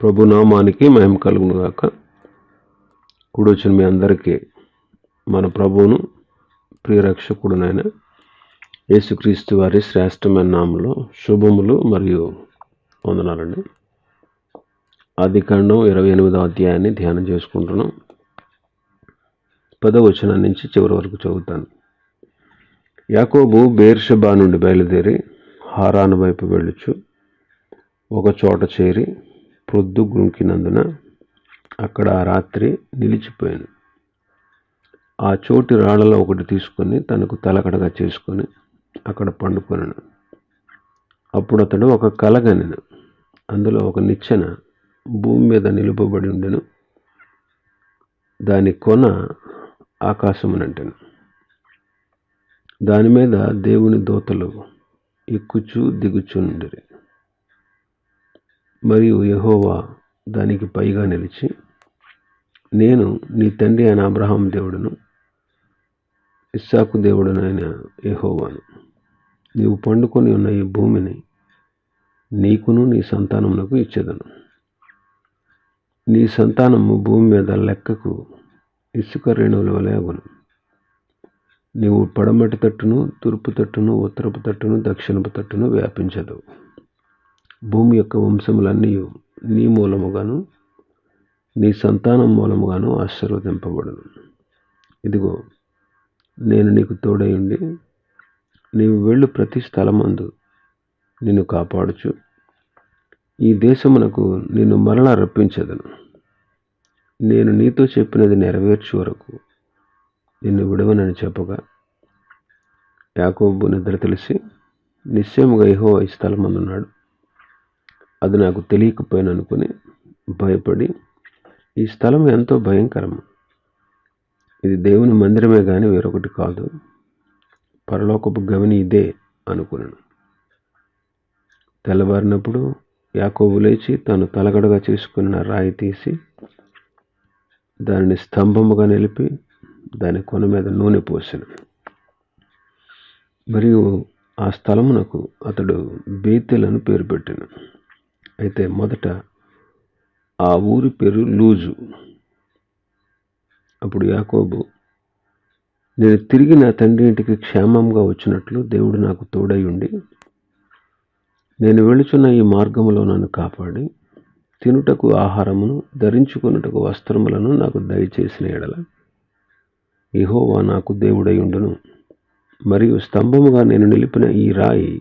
ప్రభునామానికి మహిమ కలుగును గాక. కూడొచ్చిన మీ అందరికీ మన ప్రభువును ప్రియరక్షకుడునైన యేసుక్రీస్తు వారి శ్రేష్టమైన నామములో శుభములు మరియు వందనాలండి. ఆదికాండం 28వ అధ్యాయాన్ని ధ్యానం చేసుకుంటున్నాం. 10వ వచనం నుంచి చివరి వరకు చదువుతాను. యాకోబు బెయేర్షెబా నుండి బయలుదేరి హారాను వైపు వెళ్ళుచు ఒక చోట చేరి ప్రొద్దు గుంకినందున అక్కడ ఆ రాత్రి నిలిచిపోయాను. ఆ చోటి రాళ్లలో ఒకటి తీసుకొని తనకు తలకడగా చేసుకొని అక్కడ పండుకొనెను. అప్పుడు అతడు ఒక కలగనెను. అందులో ఒక నిచ్చెన భూమి మీద నిలుపబడి ఉండెను. దాని కొన ఆకాశమునంటెను. దాని మీద దేవుని దూతలు ఎక్కుచూ దిగుచుండిరి. మరియు యెహోవా దానికి పైగా నిలిచి, నేను నీ తండ్రి అయిన అబ్రహాం దేవుడును ఇస్సాకు దేవుడునైన యెహోవాను. నీవు పండుకొని ఉన్న ఈ భూమిని నీకును నీ సంతానమునకు ఇచ్చేదను. నీ సంతానము భూమి మీద లెక్కకు ఇసుక రేణువుల వలె అగును. నీవు పడమటి తట్టును, తూర్పు తట్టును, ఉత్తరపు తట్టును, దక్షిణపు తట్టును వ్యాపించదు. భూమి యొక్క వంశములన్నీ నీ మూలముగాను నీ సంతానం మూలముగాను ఆశీర్వదింపబడును. ఇదిగో, నేను నీకు తోడై ఉండి నీవు వెళ్ళు ప్రతి స్థలమందు నిన్ను కాపాడుచు ఈ దేశమునకు నిన్ను మరలా రప్పించదను. నేను నీతో చెప్పినది నెరవేర్చు వరకు నిన్ను విడవనని చెప్పగా, యాకోబు నిద్ర తెలిసి నిశ్చయముగా యెహోవా ఈ స్థలమందున్నాడు, అది నాకు తెలియకపోయిన అనుకుని భయపడి, ఈ స్థలం ఎంతో భయంకరము, ఇది దేవుని మందిరమే గాని వేరొకటి కాదు, పరలోకపు గవిని ఇదే అనుకున్నాను. తెల్లవారినప్పుడు యాకోబు లేచి తాను తలగడగా చేసుకున్న రాయి తీసి దానిని స్తంభముగా నిలిపి దాని కొన మీద నూనె పోసెను. మరియు ఆ స్థలమునకు అతడు బేతెల్ అని పేరు పెట్టెను. అయితే మొదట ఆ ఊరి పేరు లూజు. అప్పుడు యాకోబు, నేను తిరిగి నా తండ్రి ఇంటికి క్షేమంగా వచ్చినట్లు దేవుడు నాకు తోడై ఉండి నేను వెళుచున్న ఈ మార్గములో నన్ను కాపాడి తినుటకు ఆహారమును ధరించుకొనుటకు వస్త్రములను నాకు దయచేసిన ఎడల యెహోవా నాకు దేవుడై ఉండును. మరియు స్తంభముగా నేను నిలిపిన ఈ రాయి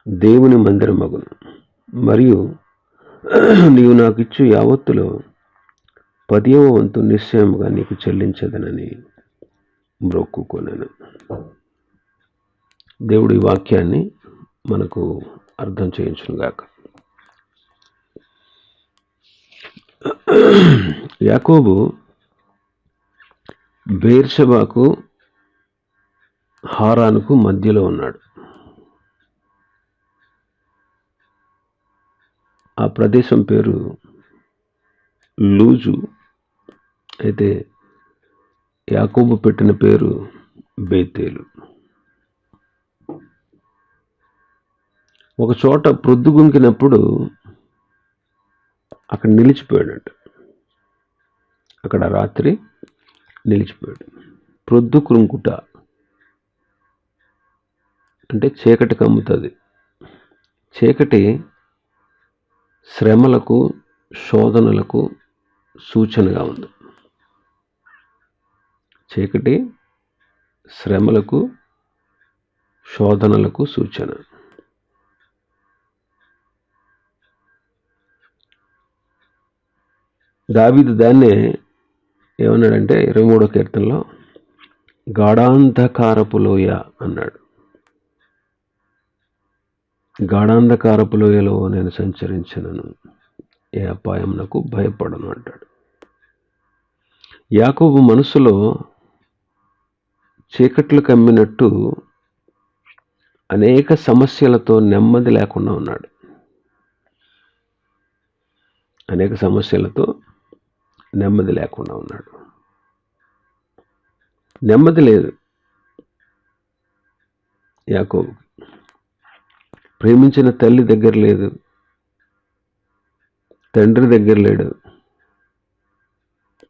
దేవుని మందిరమగును. మరియు నీవు నాకు ఇచ్చు యావత్తులో 10వ వంతు నిశ్చయముగా నీకు చెల్లించదనని మ్రొక్కుకొనెను. దేవుడు ఈ వాక్యాన్ని మనకు అర్థం చేయించునుగాక. యాకోబు బెయేర్షెబాకు హారానుకు మధ్యలో ఉన్నాడు. ఆ ప్రదేశం పేరు లూజు. అయితే యాకోబు పెట్టిన పేరు బేతేలు. ఒక చోట ప్రొద్దుగుంకినప్పుడు అక్కడ నిలిచిపోయాడంట. అక్కడ రాత్రి నిలిచిపోయాడు. ప్రొద్దు కృంకుట అంటే చీకటి కమ్ముతుంది. చీకటి శ్రమలకు, శోధనలకు సూచనగా ఉంది. చీకటి శ్రమలకు, శోధనలకు సూచన. దావీదు దాన్నే ఏమన్నాడంటే 23వ కీర్తనలో గాఢాంధకారపు లోయ అన్నాడు. గాఢాంధకారపు లోయలో నేను సంచరించినను ఏ అపాయమునకు భయపడను అంటాడు. యాకోబు మనసులో చీకట్లు కమ్మినట్టు అనేక సమస్యలతో నెమ్మది లేకుండా ఉన్నాడు. అనేక సమస్యలతో నెమ్మది లేకుండా ఉన్నాడు. నెమ్మది లేదు యాకోబు. ప్రేమించిన తల్లి దగ్గర లేదు, తండ్రి దగ్గర లేడు.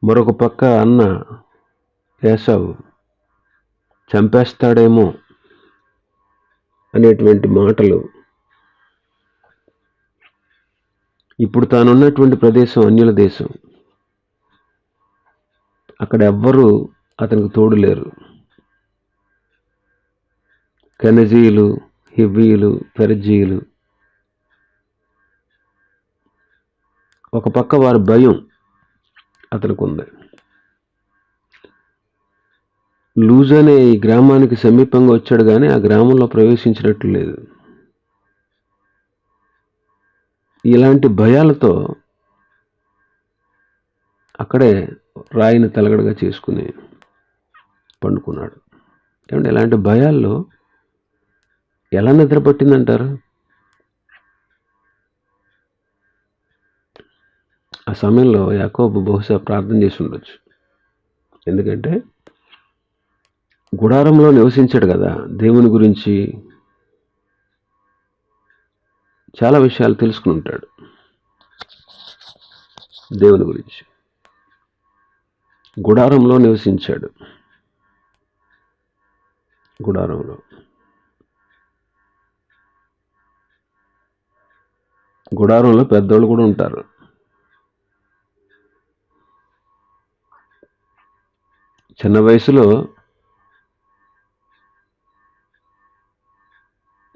మరొక పక్క అన్న ఏసావు చంపేస్తాడేమో అనేటువంటి మాటలు. ఇప్పుడు తానున్నటువంటి ప్రదేశం అన్యుల దేశం. అక్కడ ఎవ్వరూ అతనికి తోడు లేరు. కెనజీయులు, హివ్వీయులు, పెరిజీయులు. ఒక పక్క వారి భయం అతనికి ఉంది. లూజ్ అనే ఈ గ్రామానికి సమీపంగా వచ్చాడు కానీ ఆ గ్రామంలో ప్రవేశించినట్లు లేదు. ఇలాంటి భయాలతో అక్కడే రాయిని తలగడగా చేసుకుని పండుకున్నాడు. ఏమంటే ఇలాంటి భయాల్లో ఎలా నిద్ర పట్టిందంటారు? ఆ సమయంలో యాకోబు బహుశా ప్రార్థన చేసి ఉండొచ్చు. ఎందుకంటే గుడారంలో నివసించాడు కదా, దేవుని గురించి చాలా విషయాలు తెలుసుకుని ఉంటాడు. దేవుని గురించి గుడారంలో నివసించాడు. గుడారంలో పెద్దోళ్ళు కూడా ఉంటారు. చిన్న వయసులో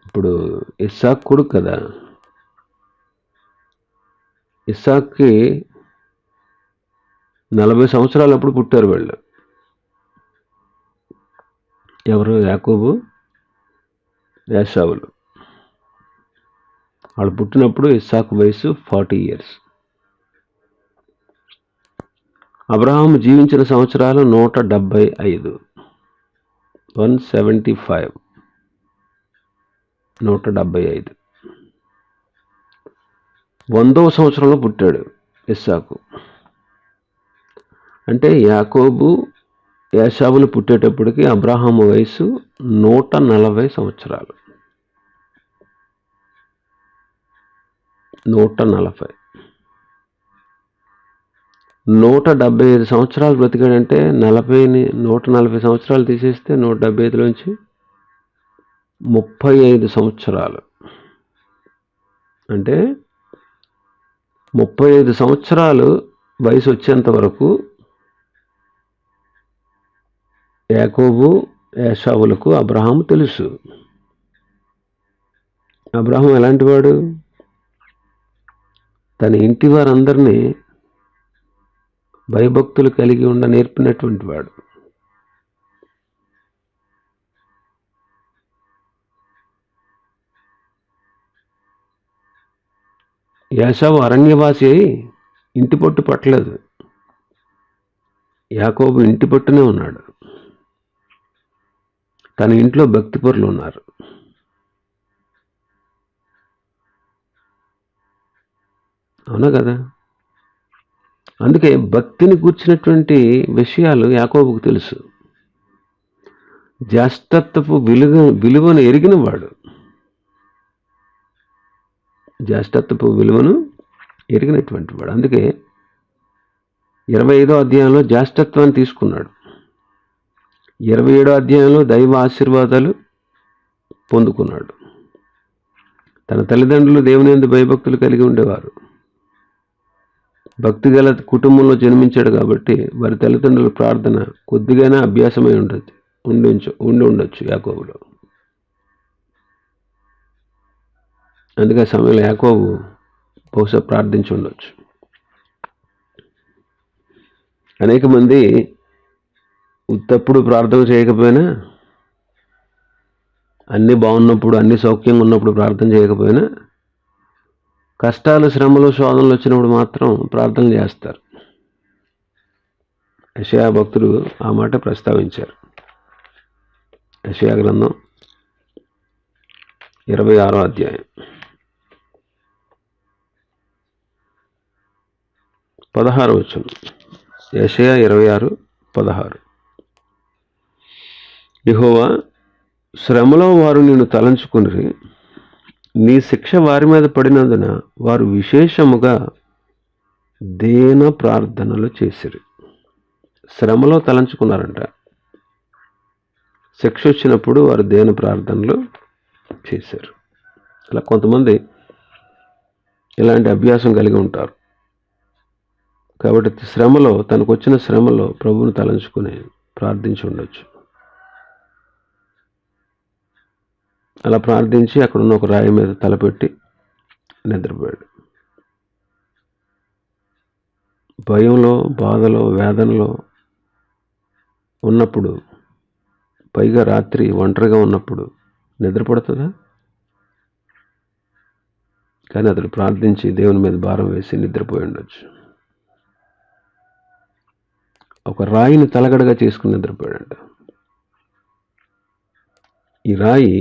ఇప్పుడు ఇస్సాకు కొడుకు కదా, ఇస్సాక్కి 40 సంవత్సరాలు అప్పుడు పుట్టారు వాళ్ళు. ఎవరు? యాకోబు, ఏశావులు. వాళ్ళు పుట్టినప్పుడు ఇస్సాకు వయసు 40 years. అబ్రహాము జీవించిన సంవత్సరాలు 175. 175. 175. 100వ సంవత్సరంలో పుట్టాడు ఇస్సాకు. అంటే యాకోబు, ఏశావులు పుట్టేటప్పటికి అబ్రహాము వయసు 140 సంవత్సరాలు. 140. 175 సంవత్సరాలు బ్రతికాడంటే 140 సంవత్సరాలు తీసేస్తే 175లోంచి 35 సంవత్సరాలు. అంటే 35 సంవత్సరాలు వయసు వచ్చేంత వరకు యాకోబు, ఏశావులకు అబ్రహాము తెలుసు. అబ్రహాము ఎలాంటి వాడు? తన ఇంటి వారందరినీ భయభక్తులు కలిగి ఉండ నేర్పినటువంటి వాడు. ఏశావు అరణ్యవాసి అయి ఇంటి పట్టు పట్టలేదు. యాకోబు ఇంటి పట్టునే ఉన్నాడు. తన ఇంట్లో భక్తిపరులు ఉన్నారు. అవునా కదా? అందుకే భక్తిని కూర్చున్నటువంటి విషయాలు యాకోబుకు తెలుసు. జ్యేష్ఠత్వపు విలువను ఎరిగిన వాడు. జ్యేష్ఠత్వపు విలువను ఎరిగినటువంటి వాడు. అందుకే 25వ అధ్యాయంలో జ్యేష్ఠత్వాన్ని తీసుకున్నాడు. 27వ అధ్యాయంలో దైవ ఆశీర్వాదాలు పొందుకున్నాడు. తన తల్లిదండ్రులు దేవుని యందు భయభక్తులు కలిగి ఉండేవారు. భక్తి గల కుటుంబంలో జన్మించాడు కాబట్టి వారి తల్లిదండ్రుల ప్రార్థన కొద్దిగానే అభ్యాసమై ఉండొచ్చు యాకోబులో. అందుకే ఆ సమయంలో యాకోబు బహుశా ప్రార్థించి ఉండొచ్చు. అనేక మంది ఉత్తప్పుడు ప్రార్థన చేయకపోయినా, అన్నీ బాగున్నప్పుడు, అన్ని సౌఖ్యంగా ఉన్నప్పుడు ప్రార్థన చేయకపోయినా, కష్టాలు, శ్రమలు, శోధనలు వచ్చినప్పుడు మాత్రం ప్రార్థన చేస్తారు. యెషయా భక్తుడు ఆ మాట ప్రస్తావించారు. యెషయా గ్రంథం 26వ అధ్యాయం 16వ వచనం. యెషయా 26:16. యెహోవా, శ్రమలో వారు నిన్ను తలంచుకుని నీ శిక్ష వారి మీద పడినందున వారు విశేషముగా దేన ప్రార్థనలు చేసిరి. శ్రమలో తలంచుకున్నారంట. శిక్ష వచ్చినప్పుడు వారు దేన ప్రార్థనలు చేశారు. అలా కొంతమంది ఇలాంటి అభ్యాసం కలిగి ఉంటారు. కాబట్టి శ్రమలో, తనకు వచ్చిన శ్రమలో ప్రభువుని తలంచుకుని ప్రార్థించి ఉండొచ్చు. అలా ప్రార్థించి అక్కడున్న ఒక రాయి మీద తలపెట్టి నిద్రపోయాడు. భయంలో, బాధలో, వేదనలో ఉన్నప్పుడు, పైగా రాత్రి ఒంటరిగా ఉన్నప్పుడు నిద్రపడుతుందా? కానీ అతడు ప్రార్థించి దేవుని మీద భారం వేసి నిద్రపోయి ఉండొచ్చు. ఒక రాయిని తలగడగా చేసుకుని నిద్రపోయాడంట. ఈ రాయి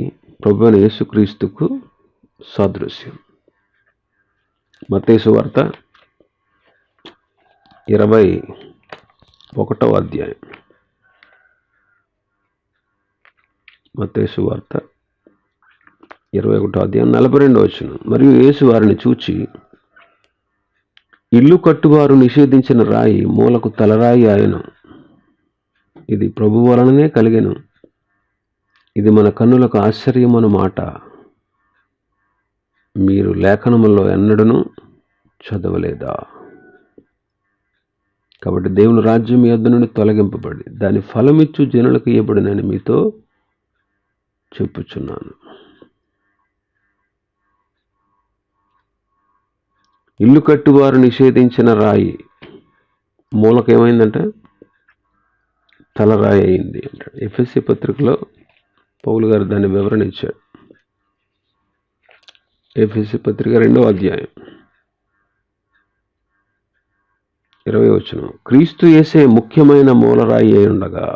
ప్రభువైన యేసుక్రీస్తుకు సాదృశ్యం. మత్తయి సువార్త 21వ అధ్యాయం. మత్తయి సువార్త 21వ అధ్యాయం 42వ వచనం. మరియు యేసు వారిని చూచి, ఇల్లు కట్టువారు నిషేధించిన రాయి మూలకు తలరాయి ఆయను. ఇది ప్రభు వలననే కలిగెను. ఇది మన కన్నులకు ఆశ్చర్యమను మాట. మీరు లేఖనములో ఎన్నడూను చదవలేదా? కాబట్టి దేవుని రాజ్యం మీ యొద్ద నుండి తొలగింపబడి దాని ఫలమిచ్చు జనులకు ఇవ్వబడినని మీతో చెప్పుచున్నాను. ఇల్లు కట్టువారు నిషేధించిన రాయి మూలకు ఏమైందంటే తలరాయి అయింది అంటాడు. ఎఫెసీ పత్రికలో పౌలు గారు దాన్ని వివరణ ఇచ్చాడు. ఎఫెసీ పత్రిక 2వ అధ్యాయం 20వ వచనం. క్రీస్తు యేసే ముఖ్యమైన మూలరాయి అయి ఉండగా.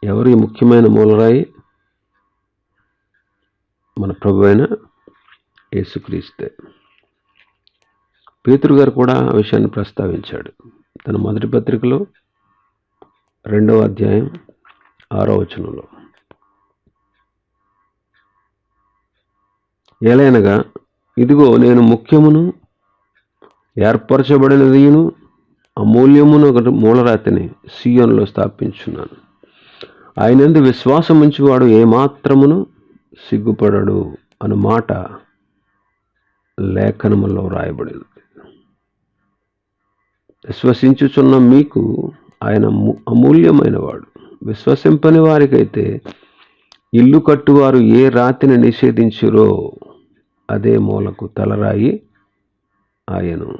ఎవరి ముఖ్యమైన మూలరాయి? మన ప్రభు అయిన యేసుక్రీస్తే. పేతురు గారు కూడా ఆ విషయాన్ని ప్రస్తావించాడు తన మొదటి పత్రికలో 2వ అధ్యాయం 6వ వచనంలో. ఎలయనగా ఇదిగో నేను ముఖ్యమును ఏర్పరచబడినదియును అమూల్యమును ఒకటి మూలరాతిని సీయోనులో స్థాపించున్నాను. ఆయనందు విశ్వాసం ఉంచువాడు ఏమాత్రమును సిగ్గుపడడు అను మాట లేఖనములో రాయబడింది. విశ్వసించుచున్న మీకు ఆయన అమూల్యమైన వాడు. విశ్వసింపని వారికైతే ఇల్లు కట్టువారు ఏ రాతిని నిషేధించురో అదే మూలకు తలరాయి ఆయను.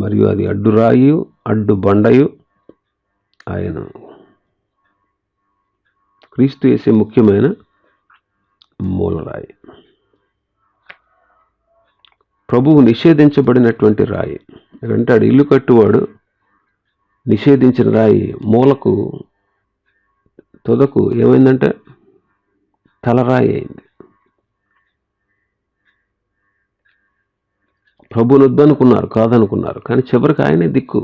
మరియు అది అడ్డురాయు అడ్డు బండయు ఆయను. క్రీస్తు యేసే ముఖ్యమైన మూలరాయి. ప్రభువు నిషేధించబడినటువంటి రాయి. అంటాడు ఇల్లు కట్టువాడు నిషేధించిన రాయి మూలకు తొదకు ఏమైందంటే తలరాయి అయింది. ప్రభువుని వద్దనుకున్నారు, కాదనుకున్నారు. కానీ చివరికి ఆయనే దిక్కు.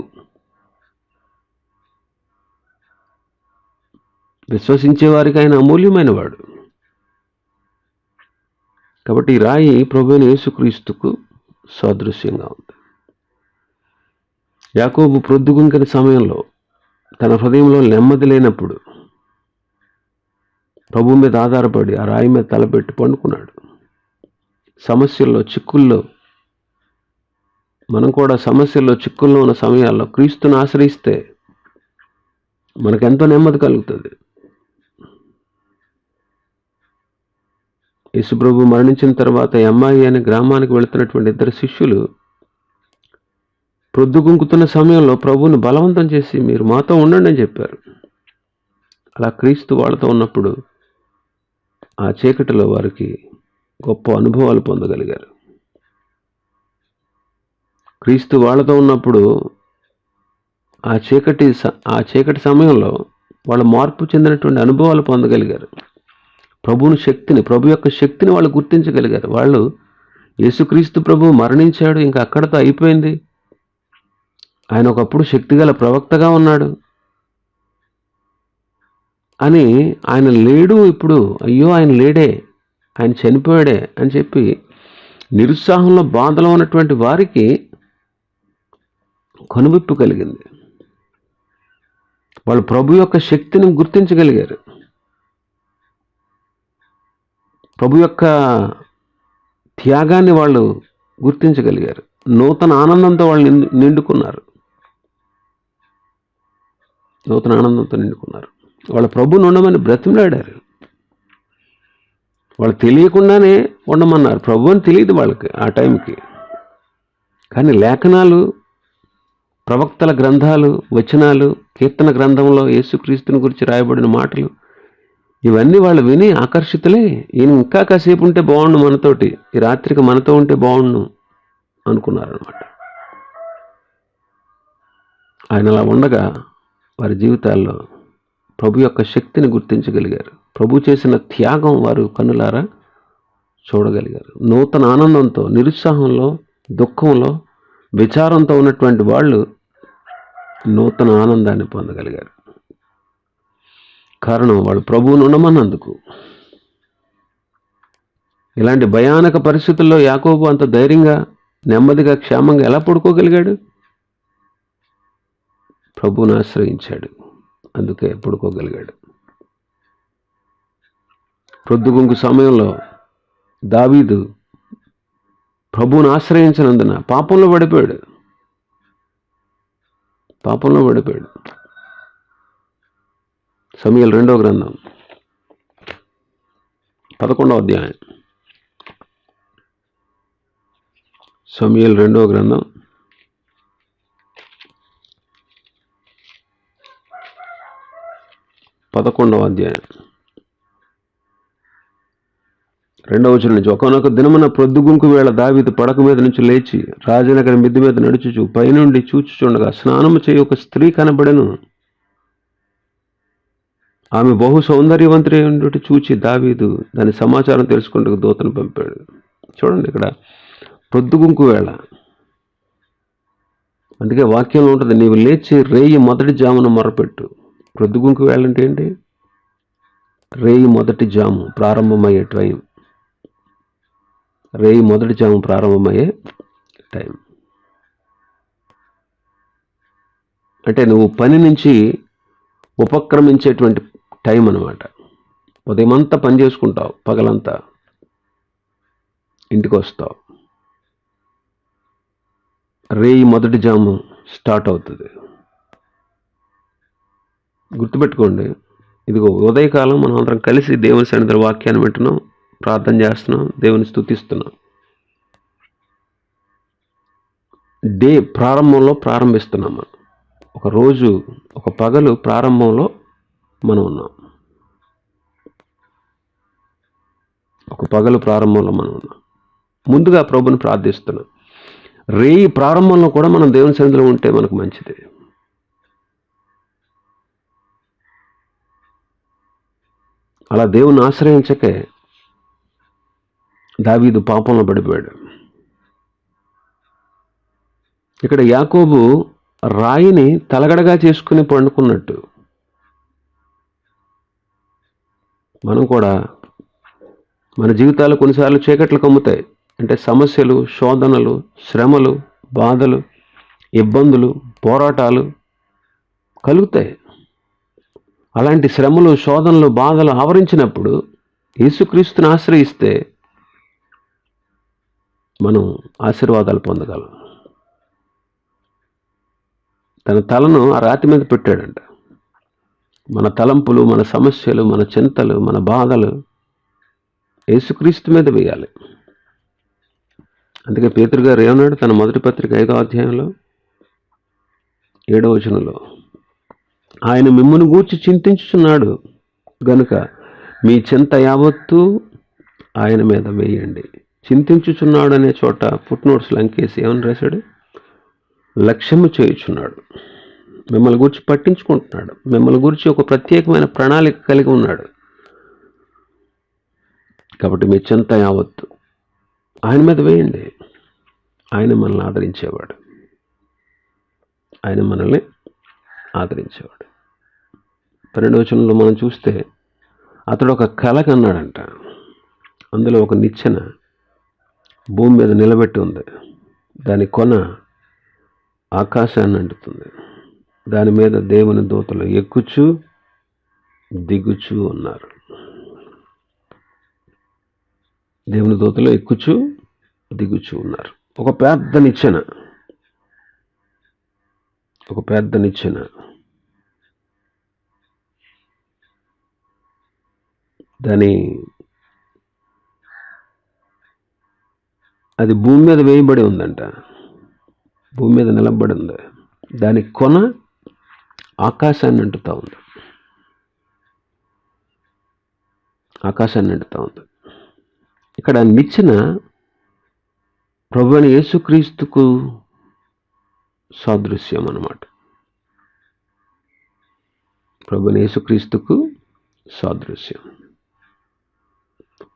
విశ్వసించే వారికి ఆయన అమూల్యమైన వాడు. కాబట్టి ఈ రాయి ప్రభువైన యేసుక్రీస్తుకు సాదృశ్యంగా ఉంది. యాకోబు ప్రొద్దుగుంకిన సమయంలో తన హృదయంలో నెమ్మది లేనప్పుడు ప్రభు మీద ఆధారపడి ఆ రాయి మీద తలపెట్టి పండుకున్నాడు. సమస్యల్లో, చిక్కుల్లో, మనం కూడా సమస్యల్లో, చిక్కుల్లో ఉన్న సమయాల్లో క్రీస్తుని ఆశ్రయిస్తే మనకెంతో నెమ్మది కలుగుతుంది. యేసుప్రభు మరణించిన తర్వాత ఎమ్మాయి అనే గ్రామానికి వెళుతున్నటువంటి 2 శిష్యులు ప్రొద్దుగుంకుతున్న సమయంలో ప్రభువుని బలవంతం చేసి మీరు మాతో ఉండండి అని చెప్పారు. అలా క్రీస్తు వాళ్ళతో ఉన్నప్పుడు ఆ చీకటిలో వారికి గొప్ప అనుభవాలు పొందగలిగారు. క్రీస్తు వాళ్ళతో ఉన్నప్పుడు ఆ చీకటి సమయంలో వాళ్ళు మార్పు చెందినటువంటి అనుభవాలు పొందగలిగారు. ప్రభు యొక్క శక్తిని వాళ్ళు గుర్తించగలిగారు. వాళ్ళు యేసుక్రీస్తు ప్రభువు మరణించాడు, ఇంకా అక్కడతో అయిపోయింది, ఆయన ఒకప్పుడు శక్తిగల ప్రవక్తగా ఉన్నాడు అని, ఆయన లేడు ఇప్పుడు, అయ్యో ఆయన లేడే, ఆయన చనిపోయాడే అని చెప్పి నిరుత్సాహంలో బాధలో ఉన్నటువంటి వారికి కనువిప్పు కలిగింది. వాళ్ళు ప్రభు యొక్క శక్తిని గుర్తించగలిగారు. ప్రభు యొక్క త్యాగాన్ని వాళ్ళు గుర్తించగలిగారు. నూతన ఆనందంతో వాళ్ళు నిండుకున్నారు. వాళ్ళ ప్రభుని ఉండమని బ్రతిమలాడారు. వాళ్ళు తెలియకుండానే ఉండమన్నారు. ప్రభు అని తెలియదు వాళ్ళకి ఆ టైంకి. కానీ లేఖనాలు, ప్రవక్తల గ్రంథాలు, వచనాలు, కీర్తన గ్రంథంలో యేసుక్రీస్తుని గురించి రాయబడిన మాటలు, ఇవన్నీ వాళ్ళు విని ఆకర్షితులే. ఈయన ఇంకా కాసేపు ఉంటే బాగుండు మనతోటి, ఈ రాత్రికి మనతో ఉంటే బాగుండు అనుకున్నారనమాట. ఆయన అలా ఉండగా వారి జీవితాల్లో ప్రభు యొక్క శక్తిని గుర్తించగలిగారు. ప్రభు చేసిన త్యాగం వారు కన్నులారా చూడగలిగారు. నూతన ఆనందంతో, నిరుత్సాహంలో, దుఃఖంలో, విచారంతో ఉన్నటువంటి వాళ్ళు నూతన ఆనందాన్ని పొందగలిగారు. కారణం వాళ్ళు ప్రభువును ఉండమన్నందుకు. ఇలాంటి భయానక పరిస్థితుల్లో యాకోబు అంత ధైర్యంగా, నెమ్మదిగా, క్షేమంగా ఎలా పడుకోగలిగాడు? ప్రభువును ఆశ్రయించాడు, అందుకే పడుకోగలిగాడు. ప్రొద్దుగుంకు సమయంలో దావీదు ప్రభువును ఆశ్రయించినందున పాపంలో పడిపోయాడు. సమూయేలు 2వ గ్రంథం 11వ అధ్యాయం. సమూయేలు 2వ గ్రంథం 11వ అధ్యాయం 2వ వచనం నుంచి. ఒకనొక దినమున ప్రొద్దుగుంకు వేళ దావీదు పడక మీద నుంచి లేచి రాజనగరి మిద్ది మీద నడుచుచు పైనుండి చూచుచుండగా స్నానము చేయి ఒక స్త్రీ కనబడెను. ఆమె బహు సౌందర్యవంతుడి చూచి దావీదు దాని సమాచారం తెలుసుకుంటూ దూతను పంపాడు. చూడండి, ఇక్కడ ప్రొద్దుగుంకు వేళ, అందుకే వాక్యంలో ఉంటుంది, నీవు లేచి రేయి మొదటి జామును మొరపెట్టు. ప్రొద్దుగుంకు వేళ అంటే ఏంటి? రేయి మొదటి జాము ప్రారంభమయ్యే టైం. రేయి మొదటి జాము ప్రారంభమయ్యే టైం అంటే నువ్వు పని నుంచి ఉపక్రమించేటువంటి టైం అన్నమాట. ఉదయమంతా పని చేసుకుంటావు, పగలంతా ఇంటికి వస్తావు, రేయి మొదటి జాము స్టార్ట్ అవుతుంది. గుర్తుపెట్టుకోండి, ఇదిగో ఉదయకాలం మనం అందరం కలిసి దేవుని సన్నిధిలో వాక్యాన్ని వింటున్నాం, ప్రార్థన చేస్తున్నాం, దేవుని స్తుతిస్తున్నాం. డే ప్రారంభంలో ప్రారంభిస్తున్నాం మనం. ఒక రోజు, ఒక పగలు ప్రారంభంలో మనం ఉన్నాం. ముందుగా ప్రభుని ప్రార్థిస్తున్నాం. రేయి ప్రారంభంలో కూడా మనం దేవుని సన్నిధిలో ఉంటే మనకు మంచిది. అలా దేవుని ఆశ్రయించకే దావీదు పాపంలో పడిపోయాడు. ఇక్కడ యాకోబు రాయిని తలగడగా చేసుకుని పండుకున్నట్టు మనం కూడా మన జీవితాలు కొన్నిసార్లు చీకట్లు కమ్ముతాయి. అంటే సమస్యలు, శోధనలు, శ్రమలు, బాధలు, ఇబ్బందులు, పోరాటాలు కలుగుతాయి. అలాంటి శ్రమలు, శోధనలు, బాధలు ఆవరించినప్పుడు యేసుక్రీస్తుని ఆశ్రయిస్తే మనం ఆశీర్వాదాలు పొందగలం. తన తలను ఆ రాతి మీద పెట్టాడంట. మన తలంపులు, మన సమస్యలు, మన చింతలు, మన బాధలు యేసుక్రీస్తు మీద వేయాలి. అందుకే పేతురు గారు ఏమన్నాడు తన మొదటి పత్రిక 5వ అధ్యాయంలో 7వ వచనంలో, ఆయన మిమ్మును గూర్చి చింతించుచున్నాడు గనుక మీ చింత యావత్తు ఆయన మీద వేయండి. చింతించుచున్నాడు అనే చోట ఫుట్నోట్స్ లంకేసి ఏమని రాశాడు? లక్ష్యము చేయుచున్నాడు. మిమ్మల్ని గురించి పట్టించుకుంటున్నాడు, మిమ్మల్ని గురించి ఒక ప్రత్యేకమైన ప్రణాళిక కలిగి ఉన్నాడు. కాబట్టి మీ చింత యావత్తు ఆయన మీద వేయండి. ఆయన మనల్ని ఆదరించేవాడు. 12వ వచనంలో మనం చూస్తే అతడు ఒక కల కన్నాడంట. అందులో ఒక నిచ్చెన భూమి మీద నిలబెట్టి ఉంది. దాని కొన ఆకాశాన్ని అంటుతుంది. దాని మీద దేవుని దూతలు ఎక్కుచు దిగుచు ఉన్నారు. దేవుని దూతలు ఎక్కుచు దిగుచు ఉన్నారు. ఒక పెద్ద నిచ్చెన అది భూమి మీద వేయబడి ఉందంట. భూమి మీద నిలబడి ఉంది. దాని కొన ఆకాశాన్ని అంటుతా ఉంది. ఇక్కడ నిచ్చెన ప్రభువైన యేసుక్రీస్తుకు సాదృశ్యం అన్నమాట. ప్రభువైన యేసుక్రీస్తుకు సాదృశ్యం.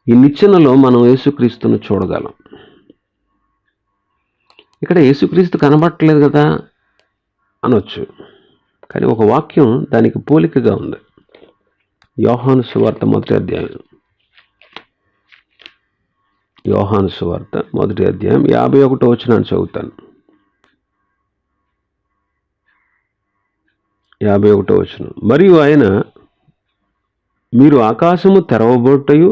ఈ నిచ్చెనలో మనం యేసుక్రీస్తును చూడగలం. ఇక్కడ యేసుక్రీస్తు కనబడట్లేదు కదా అనొచ్చు, కానీ ఒక వాక్యం దానికి పోలికగా ఉంది. యోహాను సువార్త మొదటి అధ్యాయం 51వ వచనాన్ని చదువుతాను. 51వ వచనం. మరియు ఆయన, మీరు ఆకాశము తెరవబోటయు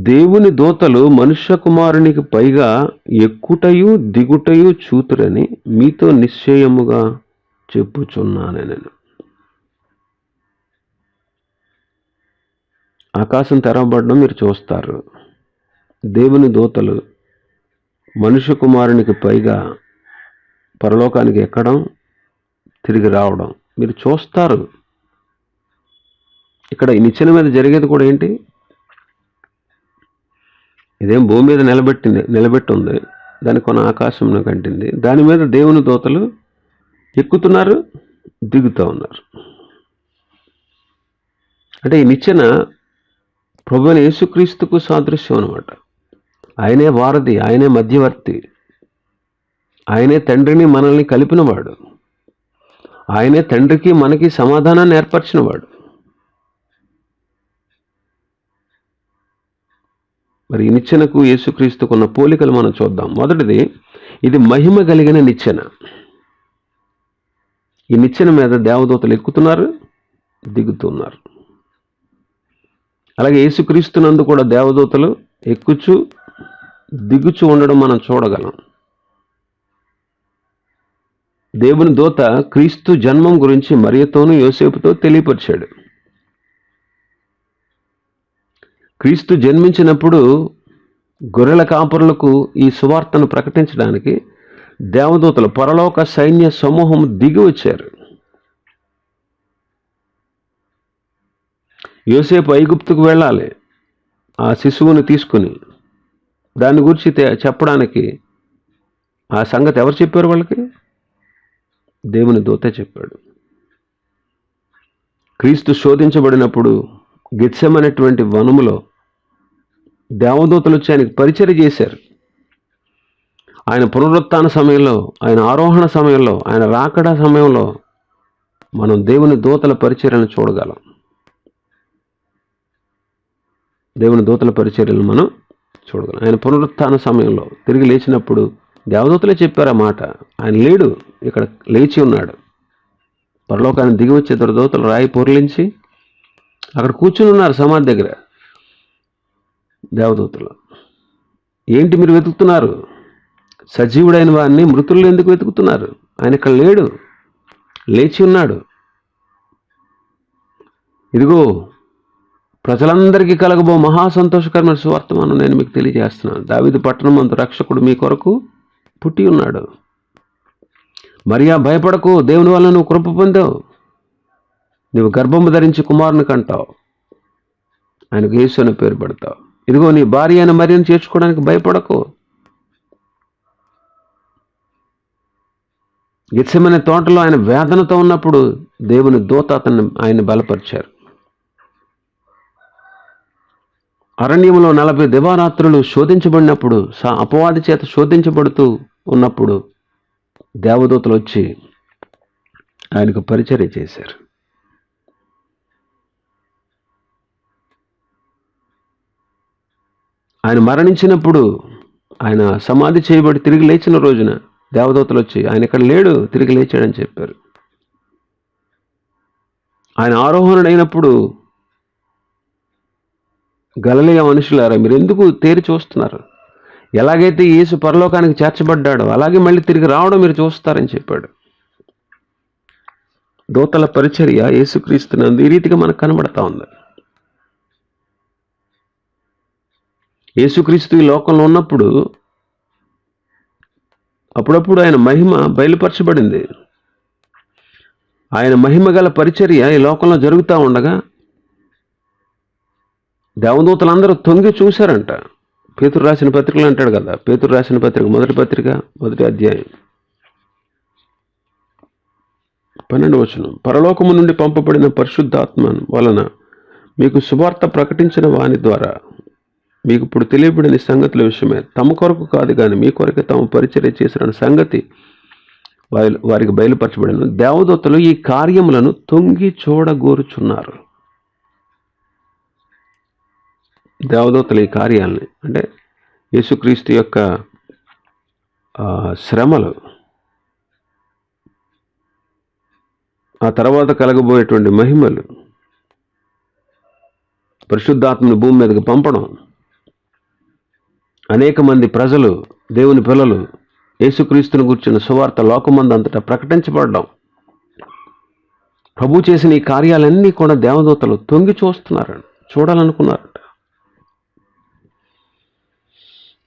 దేవుని దూతలు మనుష్య కుమారునికి పైగా ఎక్కుటయు దిగుటయు చూతురని మీతో నిశ్చయముగా చెప్పుచున్నాను. నేను ఆకాశం తెరవబడడం మీరు చూస్తారు. దేవుని దూతలు మనుష్య కుమారునికి పైగా పరలోకానికి ఎక్కడం, తిరిగి రావడం మీరు చూస్తారు. ఇక్కడ ఈ నిచ్చెన మీద జరిగేది కూడా ఏంటి? ఇదేం భూమి మీద నిలబెట్టి ఉంది. దాని కొన ఆకాశంలో కంటింది. దాని మీద దేవుని దూతలు ఎక్కుతున్నారు, దిగుతూ ఉన్నారు. అంటే ఈ నిచ్చెన ప్రభువైన యేసుక్రీస్తుకు సాదృశ్యం అన్నమాట. ఆయనే వారధి, ఆయనే మధ్యవర్తి, ఆయనే తండ్రిని మనల్ని కలిపినవాడు, ఆయనే తండ్రికి మనకి సమాధానాన్ని ఏర్పరిచినవాడు. మరి ఈ నిచ్చెనకు యేసుక్రీస్తుకున్న పోలికలు మనం చూద్దాం. మొదటిది, ఇది మహిమ కలిగిన నిచ్చెన. ఈ నిచ్చెన మీద దేవదూతలు ఎక్కుతున్నారు, దిగుతున్నారు. అలాగే యేసుక్రీస్తునందు కూడా దేవదూతలు ఎక్కుచు దిగుచు ఉండడం మనం చూడగలం. దేవుని దూత క్రీస్తు జన్మం గురించి మరియతోనూ యోసేపుతో తెలియపరిచాడు. క్రీస్తు జన్మించినప్పుడు గొర్రెల కాపరులకు ఈ సువార్తను ప్రకటించడానికి దేవదూతలు, పరలోక సైన్య సమూహం దిగి వచ్చారు. యోసేపు ఐగుప్తుకు వెళ్ళాలి ఆ శిశువుని తీసుకుని. దాని గురించి చెప్పడానికి ఆ సంగతి ఎవరు చెప్పారు వాళ్ళకి? దేవుని దూతే చెప్పాడు. క్రీస్తు శోధించబడినప్పుడు గెత్సెమనేటువంటి వనములో దేవదూతలు వచ్చి ఆయనకు పరిచర్య చేశారు. ఆయన పునరుత్థాన సమయంలో, ఆయన ఆరోహణ సమయంలో, ఆయన రాకడ సమయంలో మనం దేవుని దూతల పరిచర్యను చూడగలం. దేవుని దూతల పరిచర్యలు మనం చూడగలం. ఆయన పునరుత్థాన సమయంలో తిరిగి లేచినప్పుడు దేవదూతలే చెప్పారు ఆ మాట. ఆయన లేడు, ఇక్కడ లేచి ఉన్నాడు. పరలోకాన్ని దిగి వచ్చే ఇద్దరు దూతలు రాయి పొర్లించి అక్కడ కూర్చుని ఉన్నారు సమాధి దగ్గర. దేవదూతలు, ఏంటి మీరు వెతుకుతున్నారు? సజీవుడైన వాడిని మృతుల్లో ఎందుకు వెతుకుతున్నారు? ఆయన ఇక్కడ లేడు, లేచి ఉన్నాడు. ఇదిగో ప్రజలందరికీ కలగబో మహా సంతోషకరమైన సువార్తమానం నేను మీకు తెలియజేస్తున్నాను. దావీదు పట్టణం అంత రక్షకుడు మీ కొరకు పుట్టి ఉన్నాడు. మరియా, భయపడకు, దేవుని వల్ల నువ్వు కృప పొందావు. నువ్వు గర్భము ధరించి కుమారుని కంటావు, ఆయనకు యేసు అనే పేరు పెడతావు. ఇదిగో నీ భార్య అయిన మరియను చేర్చుకోవడానికి భయపడకు. గెత్సెమనే తోటలో ఆయన వేదనతో ఉన్నప్పుడు దేవుని దూత ఆయన బలపరిచారు. అరణ్యంలో 40 దివారాత్రులు శోధించబడినప్పుడు, అపవాది చేత శోధించబడుతూ ఉన్నప్పుడు దేవదూతలు వచ్చి ఆయనకు పరిచర్య చేశారు. ఆయన మరణించినప్పుడు, ఆయన సమాధి చేయబడి తిరిగి లేచిన రోజున దేవదూతలు వచ్చి ఆయన ఇక్కడ లేడు, తిరిగి లేచాడని చెప్పారు. ఆయన ఆరోహణుడైనప్పుడు గలిలయ మనుషులారా, మీరు ఎందుకు తేరి చూస్తున్నారు? ఎలాగైతే యేసు పరలోకానికి చేర్చబడ్డాడో అలాగే మళ్ళీ తిరిగి రావడం మీరు చూస్తారని చెప్పాడు. దూతల పరిచర్య యేసుక్రీస్తునందు ఈ రీతిగా మనకు కనబడతా ఉంది. యేసుక్రీస్తు ఈ లోకంలో ఉన్నప్పుడు అప్పుడప్పుడు ఆయన మహిమ బయలుపరచబడింది. ఆయన మహిమ గల పరిచర్య ఈ లోకంలో జరుగుతూ ఉండగా దేవదూతలందరూ తొంగి చూశారంట. పేతురు రాసిన పత్రికలు అంటాడు కదా, పేతురు రాసిన పత్రిక మొదటి పత్రిక 1వ అధ్యాయం 12వ వచనం, పరలోకము నుండి పంపబడిన పరిశుద్ధాత్మ వలన మీకు సువార్త ప్రకటించిన వాని ద్వారా మీకు ఇప్పుడు తెలియబడిన సంగతుల విషయమే తమ కొరకు కాదు కానీ మీ కొరకే తాము పరిచర్య చేసిన సంగతి వారికి బయలుపరచబడిన దేవదూతలు ఈ కార్యములను తొంగి చూడగోరుచున్నారు. దేవదూతలు ఈ కార్యాలని అంటే యేసుక్రీస్తు యొక్క శ్రమలు, ఆ తర్వాత కలగబోయేటువంటి మహిమలు, పరిశుద్ధాత్మను భూమి మీదకి పంపడం, అనేక మంది ప్రజలు, దేవుని పిల్లలు యేసుక్రీస్తుని గురించిన సువార్త లోకమందంతటా ప్రకటించబడడం, ప్రభు చేసిన ఈ కార్యాలన్నీ కూడా దేవదూతలు తొంగి చూస్తున్నారంట, చూడాలనుకున్నారంట.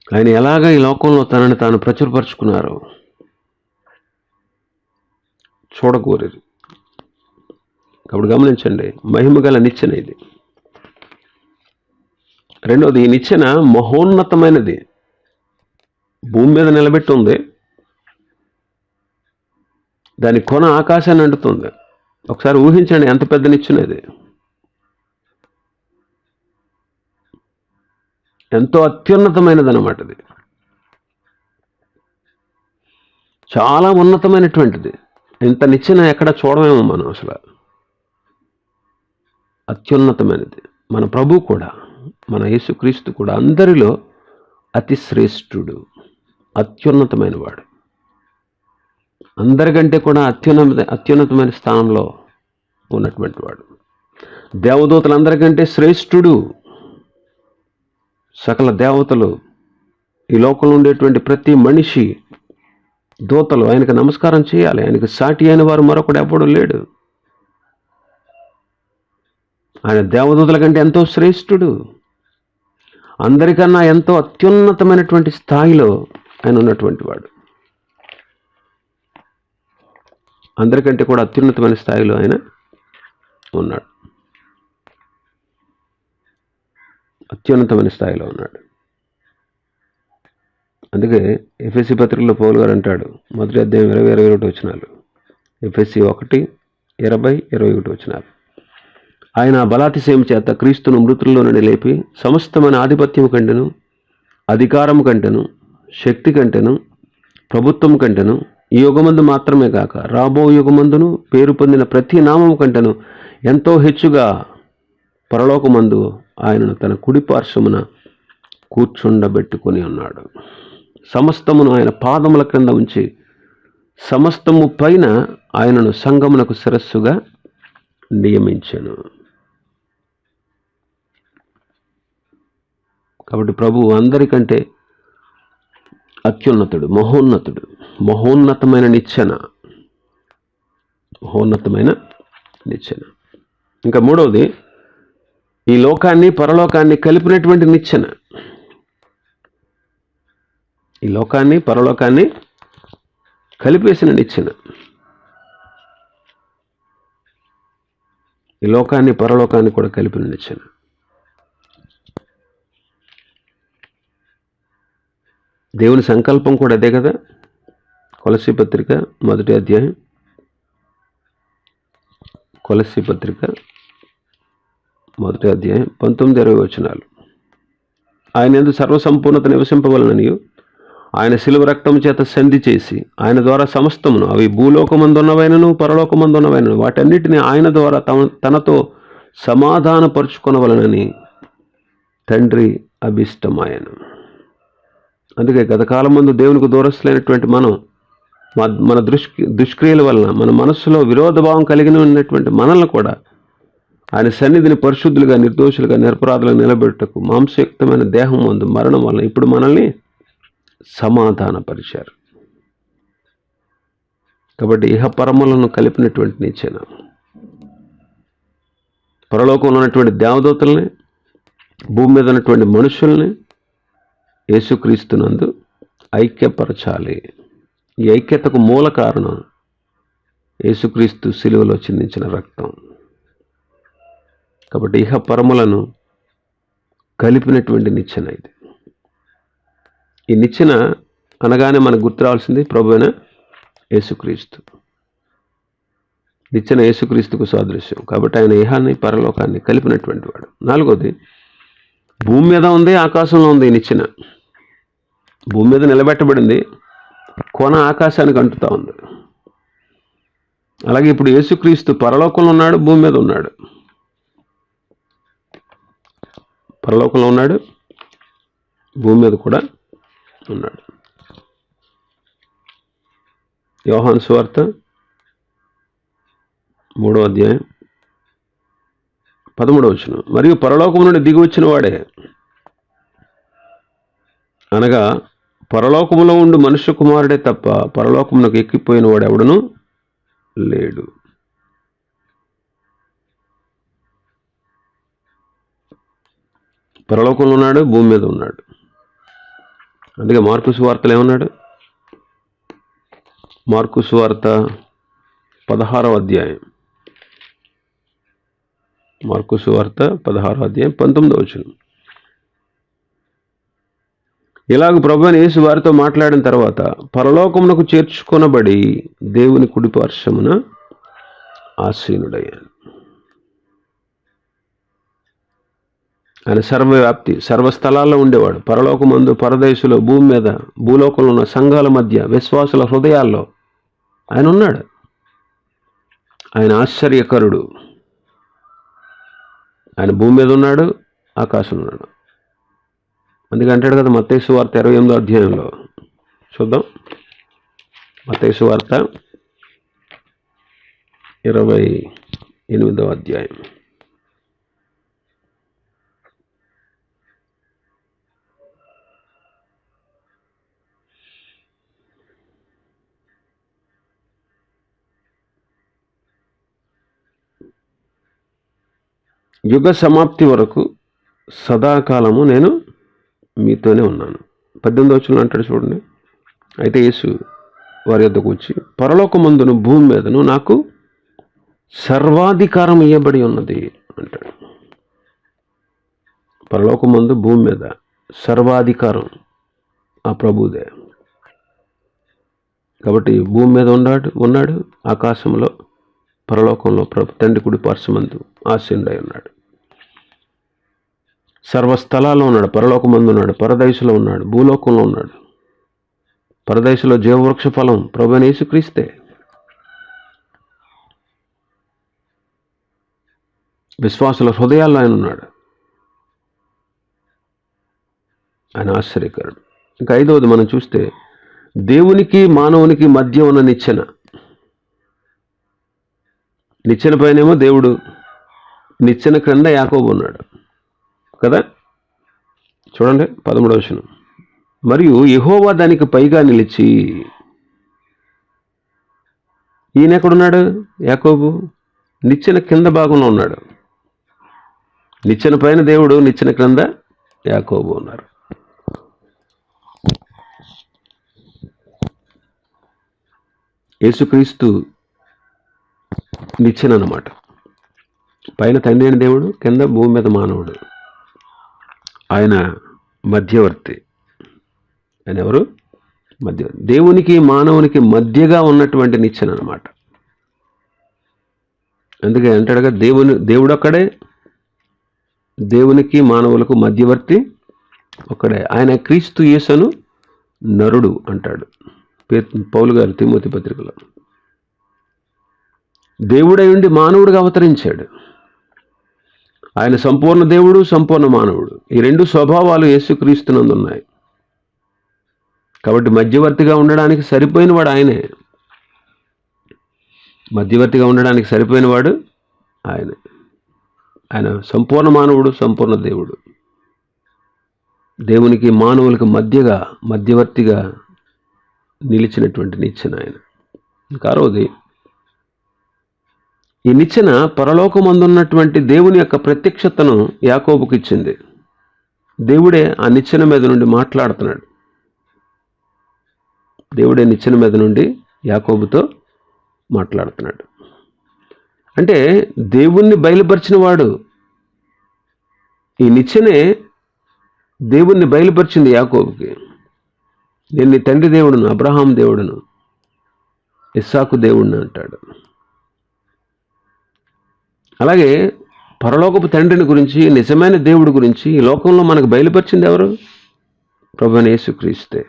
ఆయన ఎలాగ ఈ లోకంలో తనని తాను ప్రచురపరుచుకున్నారు చూడకూడదు. కాబట్టి గమనించండి, మహిమ గల నిచ్చెన ఇది. రెండోది, ఈ నిచ్చెన మహోన్నతమైనది, భూమి మీద నిలబెట్టి ఉంది. దాని కొన ఆకాశాన్ని అంటుతుంది. ఒకసారి ఊహించండి ఎంత పెద్ద నిచ్చెన ఇది. ఎంతో అత్యున్నతమైనది అన్నమాట. ఇది చాలా ఉన్నతమైనటువంటిది. ఇంత నిచ్చెన ఎక్కడ చూడమేమో మనం అసలు. అత్యున్నతమైనది. మన ప్రభు కూడా, మన యేసుక్రీస్తు కూడా అందరిలో అతి శ్రేష్ఠుడు, అత్యున్నతమైన వాడు. అందరికంటే కూడా అత్యున్నతమైన స్థానంలో ఉన్నటువంటి వాడు. దేవదూతలందరికంటే శ్రేష్ఠుడు. సకల దేవతలు, ఈ లోకంలో ఉండేటువంటి ప్రతి మనిషి, దూతలు ఆయనకు నమస్కారం చేయాలి. ఆయనకు సాటి అయిన వారు మరొకడు ఎవ్వడు లేడు. ఆయన దేవదూతల కంటే ఎంతో శ్రేష్ఠుడు. అందరికన్నా ఎంతో అత్యున్నతమైనటువంటి స్థాయిలో ఆయన ఉన్నటువంటి వాడు. అందరికంటే కూడా అత్యున్నతమైన స్థాయిలో ఆయన ఉన్నాడు. అత్యున్నతమైన స్థాయిలో ఉన్నాడు. అందుకే ఎఫెసీ పత్రికలో పౌలు గారు అంటాడు, 1వ అధ్యాయం 20-21 వచనాలు, ఎఫెసీ 1:20-21 వచనాలు, ఆయన బలాతిశయం చేత క్రీస్తును మృతుల్లో నుండి లేపి సమస్తమైన ఆధిపత్యం కంటెను, అధికారం కంటెను, శక్తి కంటెను, ప్రభుత్వం కంటెను, ఈ యుగమందు మాత్రమే కాక రాబో యుగమందును పేరు పొందిన ప్రతి నామం కంటెను ఎంతో హెచ్చుగా పరలోకమందు ఆయనను తన కుడి పార్శ్వమున కూర్చుండబెట్టుకొని ఉన్నాడు. సమస్తమును ఆయన పాదముల క్రింద ఉంచి సమస్తము పైన ఆయనను సంఘమునకు శిరస్సుగా నియమించెను. కాబట్టి ప్రభువు అందరికంటే అత్యున్నతుడు, మహోన్నతుడు. మహోన్నతమైన నిచ్చెన, మహోన్నతమైన నిచ్చెన. ఇంకా మూడవది, ఈ లోకాన్ని పరలోకాన్ని కలిపినటువంటి నిచ్చెన. ఈ లోకాన్ని పరలోకాన్ని కలిపేసిన నిచ్చెన. ఈ లోకాన్ని పరలోకాన్ని కూడా కలిపిన నిచ్చెన. దేవుని సంకల్పం కూడా అదే కదా. కొలస్సీ పత్రిక 1వ అధ్యాయం, కొలస్సీ పత్రిక 1వ అధ్యాయం 19-20 వచనాలు, ఆయన యందు సర్వసంపూర్ణత నివసింపవలననియు ఆయన శిలువ రక్తం చేత సంధి చేసి ఆయన ద్వారా సమస్తమును, అవి భూలోకమందున్నవైనను పరలోకమందున్నవైనను, వాటన్నిటిని ఆయన ద్వారా తనతో సమాధానపరుచుకొనవలనని తండ్రి అభిష్టమాయను. అందుకే గతకాలం ముందు దేవునికి దూరస్తులైనటువంటి మనం మన దుష్క్రియల వలన మన మనస్సులో విరోధభావం కలిగి ఉన్నటువంటి మనల్ని కూడా ఆయన సన్నిధిని పరిశుద్ధులుగా, నిర్దోషులుగా, నిరపరాధులుగా నిలబెట్టుటకు మాంసయుక్తమైన దేహం ముందు మరణం వలన ఇప్పుడు మనల్ని సమాధానపరిచారు. కాబట్టి ఇహపరములను కలిపినటువంటి నిచ్చెన పరలోకంలో ఉన్నటువంటి దేవదూతల్ని, భూమి మీద ఉన్నటువంటి మనుషుల్ని యేసుక్రీస్తునందు ఐక్యపరచాలి. ఈ ఐక్యతకు మూల కారణం యేసుక్రీస్తు శిలువలో చిందించిన రక్తం. కాబట్టి ఇహపరములను కలిపినటువంటి నిచ్చెన ఇది. ఈ నిచ్చెన అనగానే మనకు గుర్తు రావాల్సింది ప్రభువైన యేసుక్రీస్తు. నిచ్చెన యేసుక్రీస్తుకు సాదృశ్యం. కాబట్టి ఆయన ఇహాన్ని పరలోకాన్ని కలిపినటువంటి వాడు. 4వది, భూమి మీద ఉంది, ఆకాశంలో ఉంది. ఈ నిచ్చెన భూమి మీద నిలబెట్టబడింది, కొన ఆకాశానికి అంటుతా ఉంది. అలాగే ఇప్పుడు యేసుక్రీస్తు పరలోకంలో ఉన్నాడు, భూమి మీద ఉన్నాడు. పరలోకంలో ఉన్నాడు, భూమి మీద కూడా ఉన్నాడు. యోహాను సువార్త 3వ అధ్యాయం 13వ వచనం, మరియు పరలోకము నుండి దిగి వచ్చిన వాడే, అనగా పరలోకములో ఉండు మనుష్య కుమారుడే తప్ప పరలోకమునకు ఎక్కిపోయిన వాడు ఎవడను లేడు. పరలోకంలో ఉన్నాడు, భూమి మీద ఉన్నాడు. అందుకే మార్కు సువార్తలో ఏమన్నాడు? మార్కు సువార్త 16వ అధ్యాయం, మార్కు సువార్త 16వ అధ్యాయం 19వ వచనం, ఇలాగ ప్రభువైన యేసు వారితో మాట్లాడిన తర్వాత పరలోకమునకు చేర్చుకొనబడి దేవుని కుడిపార్శ్వమున ఆసీనుడయ్యాను. ఆయన సర్వవ్యాప్తి, సర్వస్థలాల్లో ఉండేవాడు. పరలోకమందు, పరదేశులో, భూమి మీద, భూలోకంలో ఉన్న సంఘాల మధ్య, విశ్వాసుల హృదయాల్లో ఆయన ఉన్నాడు. ఆయన ఆశ్చర్యకరుడు. ఆయన భూమి మీద ఉన్నాడు, ఆకాశంలో ఉన్నాడు. అందుకే అంటాడు కదా మత్తయి సువార్త 28వ అధ్యాయంలో. చూద్దాం, మత్తయి సువార్త 28వ అధ్యాయం. యుగ సమాప్తి వరకు సదాకాలము నేను మీతోనే ఉన్నాను. 18వ వచనంలో అంటాడు చూడండి, అయితే యేసు వారి యొద్దకు వచ్చి, పరలోకమందును భూమి మీదను నాకు సర్వాధికారం ఇవ్వబడి ఉన్నది అంటాడు. పరలోకమందు, భూమి మీద సర్వాధికారం ఆ ప్రభుదే. కాబట్టి భూమి మీద ఉన్నాడు, ఆకాశంలో, పరలోకంలో తండ్రి కుడి పార్శ్వమందు ఆసీనుడై ఉన్నాడు. సర్వస్థలాల్లో ఉన్నాడు. పరలోకమందు ఉన్నాడు, పరదేశంలో ఉన్నాడు, భూలోకంలో ఉన్నాడు. పరదేశంలో జీవవృక్ష ఫలం ప్రభువైన యేసుక్రీస్తే. విశ్వాసుల హృదయాల్లో ఆయన ఉన్నాడు. ఆయన ఆశ్చర్యకరుడు. ఇంకా 5వది మనం చూస్తే, దేవునికి మానవునికి మధ్య ఉన్న నిచ్చెన. నిచ్చెన పైనేమో దేవుడు, నిచ్చెన క్రింద యాకోబు ఉన్నాడు కదా. చూడండి 13వ వచనం, మరియు యెహోవా దానికి పైగా నిలిచి. ఈయన ఎక్కడున్నాడు? యాకోబు నిచ్చెన కింద భాగంలో ఉన్నాడు. నిచ్చెన పైన దేవుడు, నిచ్చెన క్రింద యాకోబు ఉన్నారు. యేసుక్రీస్తు నిచ్చెన అన్నమాట. పైన తండ్రి అయిన దేవుడు, కింద భూమి మీద మానవుడు. ఆయన మధ్యవర్తి. ఆయన ఎవరు? మధ్యవర్తి. దేవునికి మానవునికి మధ్యగా ఉన్నటువంటి నిచ్చెన అన్నమాట. అందుకే అంటాడుగా, దేవుడు ఒక్కడే, దేవునికి మానవులకు మధ్యవర్తి ఒక్కడే. ఆయన క్రీస్తు యేసును నరుడు అంటాడు పౌలు గారు తిమోతి పత్రికలో. దేవుడై ఉండి మానవుడిగా అవతరించాడు. ఆయన సంపూర్ణ దేవుడు, సంపూర్ణ మానవుడు. ఈ రెండు స్వభావాలు యేసుక్రీస్తునందు ఉన్నాయి. కాబట్టి మధ్యవర్తిగా ఉండడానికి సరిపోయిన వాడు ఆయనే. మధ్యవర్తిగా ఉండడానికి సరిపోయినవాడు ఆయన. ఆయన సంపూర్ణ మానవుడు, సంపూర్ణ దేవుడు. దేవునికి మానవులకు మధ్యవర్తిగా నిలిచినటువంటి నిచ్చెన ఆయన. ఇంకా ఆరోది, ఈ నిచ్చెన పరలోకమందున్నటువంటి దేవుని యొక్క ప్రత్యక్షతను యాకోబుకి ఇచ్చింది. దేవుడే ఆ నిచ్చెన మీద నుండి మాట్లాడుతున్నాడు. దేవుడే నిచ్చెన మీద నుండి యాకోబుతో మాట్లాడుతున్నాడు. అంటే దేవుణ్ణి బయలుపరిచిన వాడు. ఈ నిచ్చెనే దేవుణ్ణి బయలుపరిచింది యాకోబుకి. నేను నీ తండ్రి దేవుడును, అబ్రహాం దేవుడును, ఇస్సాకు దేవుడిని అంటాడు. అలాగే పరలోకపు తండ్రిని గురించి, నిజమైన దేవుడి గురించి ఈ లోకంలో మనకు బయలుపరిచింది ఎవరు? ప్రభువైన యేసుక్రీస్తే.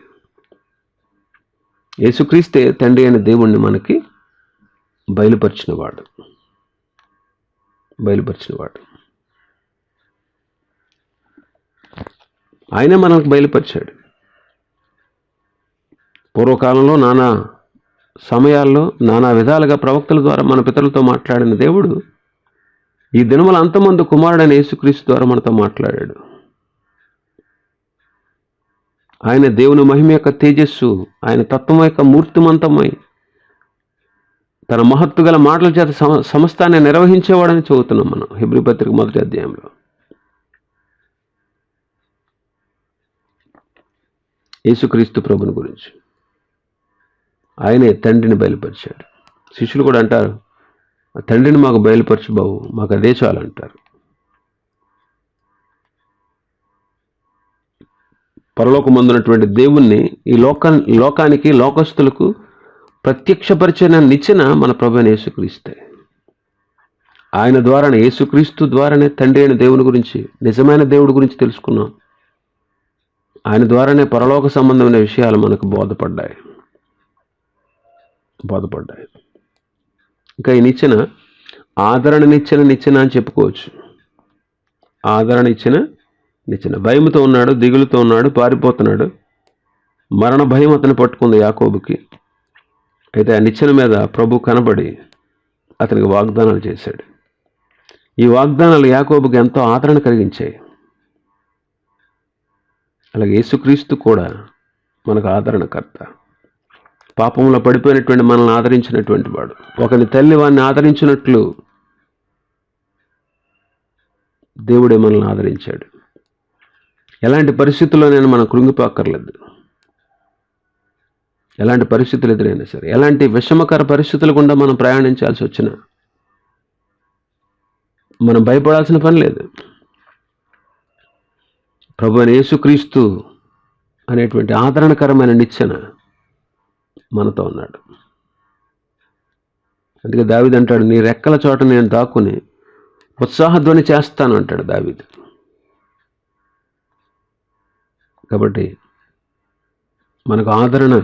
యేసుక్రీస్తే తండ్రి అయిన దేవుణ్ణి మనకి బయలుపరిచినవాడు. ఆయనే మనకు బయలుపరిచాడు. పూర్వకాలంలో నానా సమయాల్లో నానా విధాలుగా ప్రవక్తల ద్వారా మన పితరులతో మాట్లాడిన దేవుడు ఈ దినముల అంతమందు కుమారుడైన యేసుక్రీస్తు ద్వారా మనతో మాట్లాడాడు. ఆయన దేవుని మహిమ యొక్క తేజస్సు, ఆయన తత్వం యొక్క మూర్తిమంతమై తన మహత్తు గల మాటల చేత సమస్తాన్ని నిర్వహించేవాడని చదువుతున్నాం మనం హెబ్రీ పత్రిక 1వ అధ్యాయంలో. యేసుక్రీస్తు ప్రభుని గురించి ఆయనే తండ్రిని బయలుపరిచాడు. శిష్యులు కూడా అంటారు, తండ్రిని మాకు బయలుపరచు బాబు, మాకు అదే చాలంటారు. పరలోకమందున్నటువంటి దేవుణ్ణి ఈ లోకానికి, లోకస్తులకు ప్రత్యక్షపరిచిన నిచ్చెన మన ప్రభువైన యేసుక్రీస్తే. ఆయన ద్వారానే, యేసుక్రీస్తు ద్వారానే తండ్రి అయిన దేవుని గురించి, నిజమైన దేవుడి గురించి తెలుసుకున్నాం. ఆయన ద్వారానే పరలోక సంబంధమైన విషయాలు మనకు బోధపడ్డాయి. ఇంకా ఈ నిచ్చెన ఆదరణ నిచ్చెన అని చెప్పుకోవచ్చు. ఆదరణ ఇచ్చిన నిచ్చెన. భయంతో ఉన్నాడు, దిగులుతో ఉన్నాడు, పారిపోతున్నాడు. మరణ భయం అతను పట్టుకుంది యాకోబుకి. అయితే ఆ నిచ్చెన మీద ప్రభు కనబడి అతనికి వాగ్దానాలు చేశాడు. ఈ వాగ్దానాలు యాకోబుకి ఎంతో ఆదరణ కలిగించాయి. అలాగే యేసుక్రీస్తు కూడా మనకు ఆదరణకర్త. పాపంలో పడిపోయినటువంటి మనల్ని ఆదరించినటువంటి వాడు. ఒకని తల్లి వాడిని ఆదరించినట్లు దేవుడే మనల్ని ఆదరించాడు. ఎలాంటి పరిస్థితుల్లోనైనా మనం కృంగిపోక్కర్లేదు. ఎలాంటి పరిస్థితులు ఎదురైనా సరే, ఎలాంటి విషమకర పరిస్థితులు గుండా మనం ప్రయాణించాల్సి వచ్చినా మనం భయపడాల్సిన పని లేదు. ప్రభువైన యేసుక్రీస్తు అనేటువంటి ఆదరణకరమైన నిచ్చెన మనతో ఉన్నాడు. అందుకే దావీదు అంటాడు, నీ రెక్కల చోట నేను దాక్కుని ఉత్సాహధ్వని చేస్తాను అంటాడు దావీదు. కాబట్టి మనకు ఆదరణ,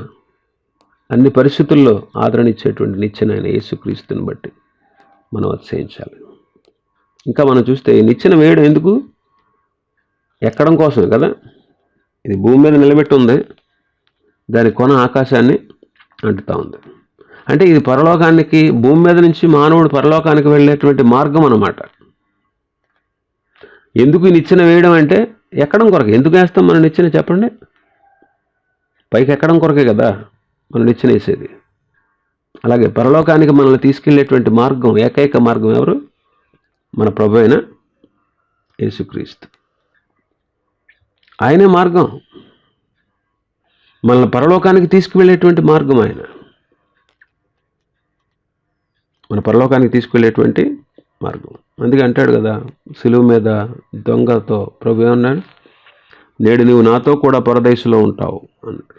అన్ని పరిస్థితుల్లో ఆదరణ ఇచ్చేటువంటి నిచ్చెన అయిన యేసుక్రీస్తుని బట్టి మనం అతిశయించాలి. ఇంకా మనం చూస్తే ఈ నిచ్చెన వేయడం ఎందుకు? ఎక్కడం కోసమే కదా. ఇది భూమి మీద నిలబెట్టి ఉంది, దాని కొన ఆకాశాన్ని అంటుతా ఉంది. అంటే ఇది పరలోకానికి, భూమి మీద నుంచి మానవుడు పరలోకానికి వెళ్ళేటువంటి మార్గం అన్నమాట. ఎందుకు ఈ నిచ్చెన వేయడం అంటే ఎక్కడం కొరకే. ఎందుకు వేస్తాం మన నిచ్చెన చెప్పండి? పైకి ఎక్కడం కొరకే కదా మనం నిచ్చెన వేసేది. అలాగే పరలోకానికి మనల్ని తీసుకెళ్లేటువంటి మార్గం, ఏకైక మార్గం ఎవరు? మన ప్రభు అయిన యేసుక్రీస్తు. ఆయనే మార్గం. మనల్ని పరలోకానికి తీసుకువెళ్ళేటువంటి మార్గం ఆయన. మన పరలోకానికి తీసుకువెళ్ళేటువంటి మార్గం. అందుకే అంటాడు కదా, సిలువ మీద దొంగతో ప్రభు ఏమన్నాడు? నేడు నీవు నాతో కూడా పరదేశంలో ఉంటావు అన్నాడు.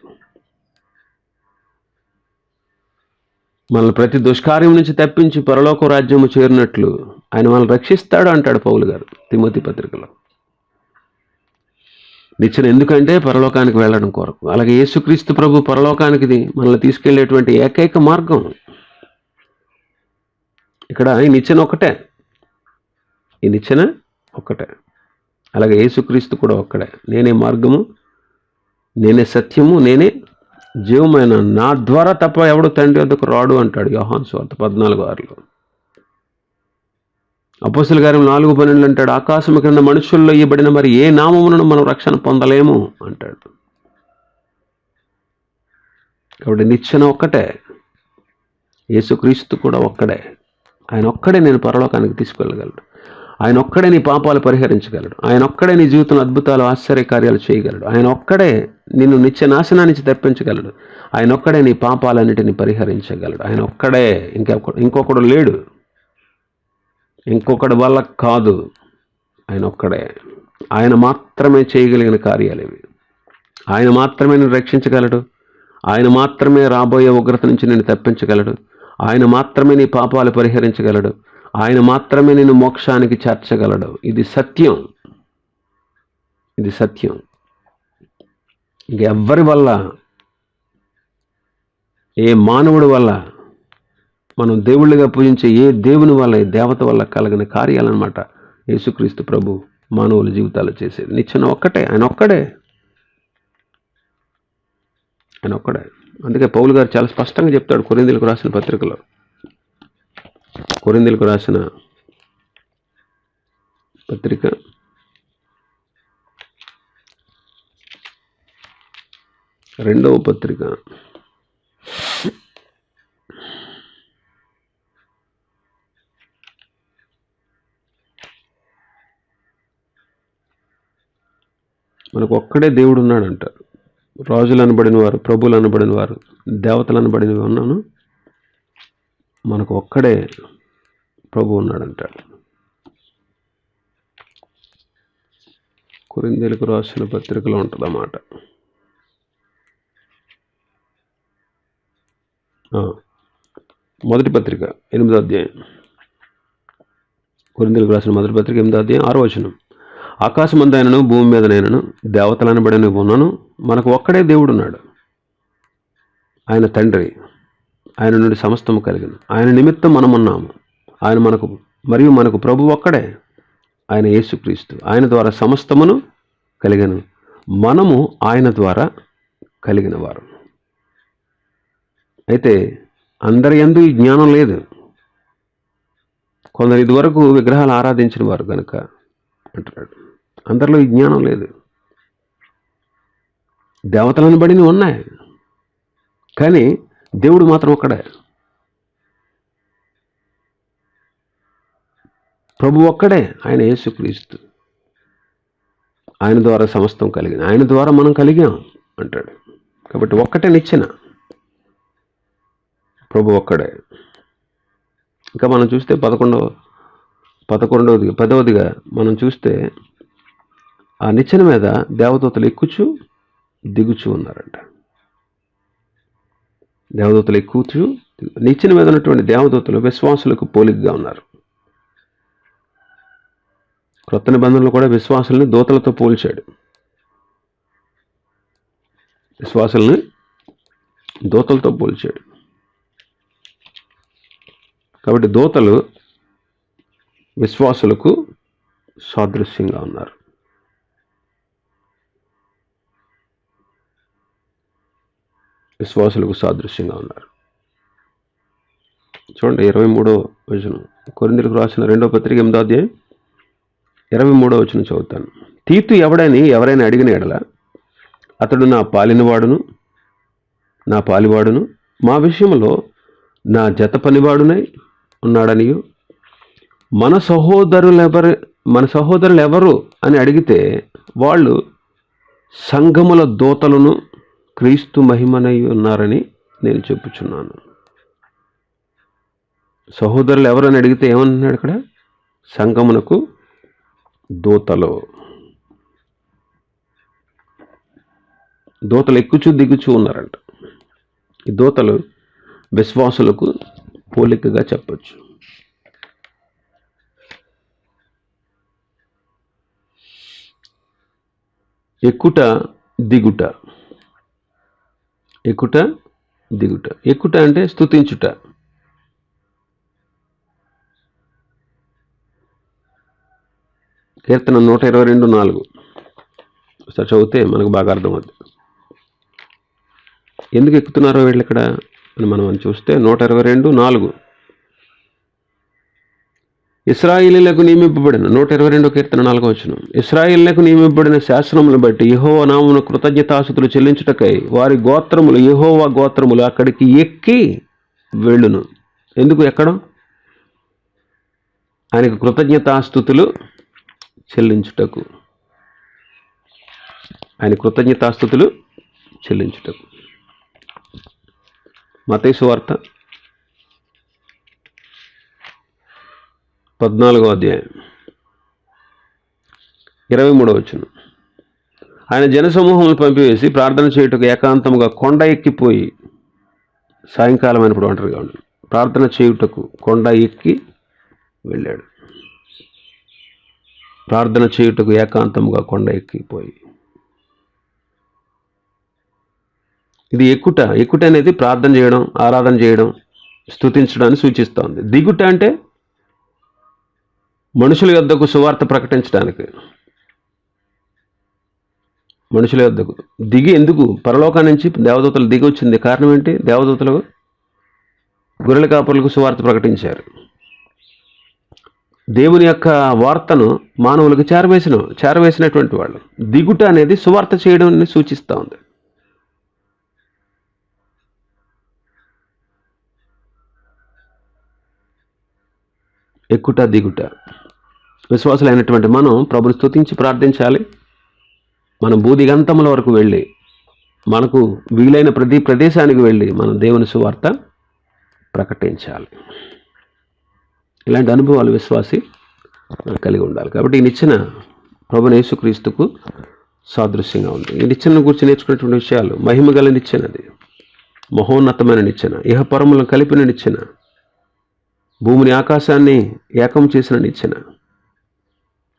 మనల్ని ప్రతి దుష్కార్యం నుంచి తప్పించి పరలోక రాజ్యము చేరినట్లు ఆయన మనల్ని రక్షిస్తాడు అంటాడు పౌలు గారు తిమోతి పత్రికలో. నిచ్చెన ఎందుకంటే పరలోకానికి వెళ్ళడం కొరకు. అలాగే యేసుక్రీస్తు ప్రభు పరలోకానికి మనల్ని తీసుకెళ్లేటువంటి ఏకైక మార్గం. ఇక్కడ ఈ నిచ్చెన ఒకటే, ఈ నిచ్చెన ఒక్కటే. అలాగే యేసుక్రీస్తు కూడా ఒక్కడే. నేనే మార్గము, నేనే సత్యము, నేనే జీవమైన నా ద్వారా తప్ప ఎవడు తండ్రి వద్దకు రాడు అంటాడు యోహాను సువార్త 14:6. అపోస్తలుల కార్యం 4:12 అంటాడు, ఆకాశము క్రింద మనుషుల్లో ఇవ్వబడిన మరి ఏ నామములను మనం రక్షణ పొందలేము అంటాడు. కాబట్టి నిచ్చెన ఒక్కటే, యేసుక్రీస్తు కూడా ఒక్కడే. ఆయన ఒక్కడే నేను పరలోకానికి తీసుకెళ్ళగలడు. ఆయన ఒక్కడే నీ పాపాలు పరిహరించగలడు. ఆయన ఒక్కడే నీ జీవితంలో అద్భుతాలు ఆశ్చర్యకార్యాలు చేయగలడు. ఆయన ఒక్కడే నిన్ను నిత్య నాశనానికి తప్పించగలడు. ఆయన ఒక్కడే నీ పాపాలన్నిటిని పరిహరించగలడు. ఆయన ఒక్కడే, ఇంకొకడు లేడు, ఇంకొకటి వల్ల కాదు. ఆయన ఒక్కడే. ఆయన మాత్రమే చేయగలిగిన కార్యాలు ఇవి. ఆయన మాత్రమే నిన్ను రక్షించగలడు. ఆయన మాత్రమే రాబోయే ఉగ్రత నుంచి నిన్ను తప్పించగలడు. ఆయన మాత్రమే నీ పాపాలు పరిహరించగలడు. ఆయన మాత్రమే నిన్ను మోక్షానికి చేర్చగలడు. ఇది సత్యం, ఇది సత్యం. ఇంకెవ్వరి వల్ల, ఏ మానవుడి వల్ల, మనం దేవుళ్ళుగా పూజించే ఏ దేవుని వల్ల, ఏ దేవత వల్ల కలిగిన కార్యాలన్నమాట యేసుక్రీస్తు ప్రభు మానవుల జీవితాలు చేసేది. నిచ్చెన ఒక్కటే, ఆయన ఒక్కడే, ఆయన ఒక్కడే. అందుకే పౌలు గారు చాలా స్పష్టంగా చెప్తాడు కొరింథీయులకు రాసిన పత్రికలో, కొరింథీయులకు రాసిన పత్రిక 2వ పత్రిక 2 మనకు ఒక్కడే దేవుడు ఉన్నాడంటారు. రాజులు అనబడిన వారు, ప్రభులు అనబడిన వారు, దేవతలు అనబడినవి ఉన్నాను, మనకు ఒక్కడే ప్రభు ఉన్నాడంటాడు. కొరింథీయులకు రాసిన పత్రికలో ఉంటుందన్నమాట. మొదటి పత్రిక 8వ అధ్యాయం, కొరింథీయులకు రాసిన మొదటి పత్రిక 8వ అధ్యాయం 6వ వచనం. ఆకాశమందైనను భూమి మీదనైనను దేవతలనబడినవి ఉన్నాను, మనకు ఒక్కడే దేవుడు ఉన్నాడు. ఆయన తండ్రి, ఆయన నుండి సమస్తము కలిగిన, ఆయన నిమిత్తం మనమున్నాము. ఆయన మనకు ప్రభు ఒక్కడే, ఆయన యేసుక్రీస్తు. ఆయన ద్వారా సమస్తమును కలిగను, మనము ఆయన ద్వారా కలిగిన వారు. అయితే అందరి యందు ఈ జ్ఞానం లేదు. కొందరు ఇదివరకు విగ్రహాలు ఆరాధించిన వారు కనుక అంటున్నాడు, అందరిలో ఈ జ్ఞానం లేదు. దేవతలను బడిని ఉన్నాయి, కానీ దేవుడు మాత్రం ఒక్కడే. ప్రభు ఒక్కడే, ఆయన యేసుక్రీస్తు. ఆయన ద్వారా సమస్తం కలిగింది, ఆయన ద్వారా మనం కలిగాం అంటాడు. కాబట్టి ఒక్కటే నిచ్చెన, ప్రభు ఒక్కడే. ఇంకా మనం చూస్తే 10వదిగా మనం చూస్తే ఆ నిచ్చెన మీద దేవదూతలు ఎక్కుచు దిగుచు ఉన్నారంట. దేవదూతలు ఎక్కుచు, నిచ్చెన మీద ఉన్నటువంటి దేవదూతలు విశ్వాసులకు పోలికగా ఉన్నారు. క్రొత్త నిబంధనలు కూడా విశ్వాసుల్ని దూతలతో పోల్చాడు. విశ్వాసుల్ని దూతలతో పోల్చాడు. కాబట్టి దూతలు విశ్వాసులకు సాదృశ్యంగా ఉన్నారు. విశ్వాసులకు సాదృశ్యంగా ఉన్నారు. చూడండి 23వ వచనం, కొరింథీయులకు రాసిన 2వ పత్రిక 8వ అధ్యాయం 23వ వచనం చదువుతాను. తీతు ఎవరైనా అడిగిన ఎడల అతడు నా పాలివాడును మా విషయంలో నా జత పనివాడునై ఉన్నాడనియు, మన సహోదరులు ఎవరు అని అడిగితే వాళ్ళు సంఘముల దూతలను క్రీస్తు మహిమనై ఉన్నారని నేను చెప్పుచున్నాను. సహోదరులు ఎవరు అని అడిగితే ఏమంటున్నాడు ఇక్కడ? సంఘమునకు దూతలు. దూతలు ఎక్కుచూ దిగుచూ ఉన్నారంట. ఈ దూతలు విశ్వాసులకు పోలికగా చెప్పచ్చు. ఎక్కుట దిగుట. ఎక్కుట అంటే స్తుతించుట. కీర్తన 122:4 ఒకసారి చదివితే మనకు బాగా అర్థమవుతుంది. ఎందుకు ఎక్కుతున్నారో వీళ్ళు ఇక్కడ అని మనం చూస్తే 122:4 ఇశ్రాయేలీయులకు నియమింపబడిన 122 కీర్తన 4వ ఇశ్రాయేలీయులకు నియమింపబడిన శాసనములను బట్టి యెహోవా నామమున కృతజ్ఞతాస్తుతులు చెల్లించుటకై వారి గోత్రములు యెహోవా గోత్రములు అక్కడికి ఎక్కి వెళ్ళును. ఎందుకు ఎక్కడం? ఆయనకు కృతజ్ఞతాస్తుతులు చెల్లించుటకు. ఆయన కృతజ్ఞతాస్తుతులు చెల్లించుటకు. మత్తయి సువార్త 14:23 ఆయన జనసమూహములు పంపివేసి ప్రార్థన చేయుటకు ఏకాంతముగా కొండ ఎక్కిపోయి, సాయంకాలం అయినప్పుడు ఒంటరిగా ఉండి ప్రార్థన చేయుటకు కొండ ఎక్కి వెళ్ళాడు. ప్రార్థన చేయుటకు ఏకాంతముగా కొండ ఎక్కిపోయి. ఇది ఎక్కుట అనేది ప్రార్థన చేయడం, ఆరాధన చేయడం, స్తుతించడాన్ని సూచిస్తోంది. దిగుట అంటే మనుషుల యొద్దకు సువార్త ప్రకటించడానికి. మనుషుల యొద్దకు దిగి ఎందుకు? పరలోకం నుంచి దేవదూతలు దిగి వచ్చింది. కారణం ఏంటి? దేవదూతలు గొర్రెల కాపరులకు సువార్త ప్రకటించారు. దేవుని యొక్క వార్తను మానవులకు చేరవేసినటువంటి వాళ్ళు. దిగుట అనేది సువార్త చేయడం సూచిస్తూ ఉంది. ఎక్కుట దిగుట. విశ్వాసులైనటువంటి మనం ప్రభుని స్తుతించి ప్రార్థించాలి. మనం భూదిగంతముల వరకు వెళ్ళి, మనకు వీలైన ప్రతి ప్రదేశానికి వెళ్ళి మనం దేవుని సువార్త ప్రకటించాలి. ఇలాంటి అనుభవాలు విశ్వాసి కలిగి ఉండాలి. కాబట్టి ఈ నిచ్చెన ప్రభువైన యేసుక్రీస్తుకు సాదృశ్యంగా ఉంది. ఈ నిచ్చెనను గురించి నేర్చుకున్నటువంటి విషయాలు: మహిమగల నిచ్చెనది, మహోన్నతమైన నిచ్చెన, ఇహపరములను కలిపిన నిచ్చెన, భూమిని ఆకాశాన్ని ఏకం చేసిన నిచ్చెన,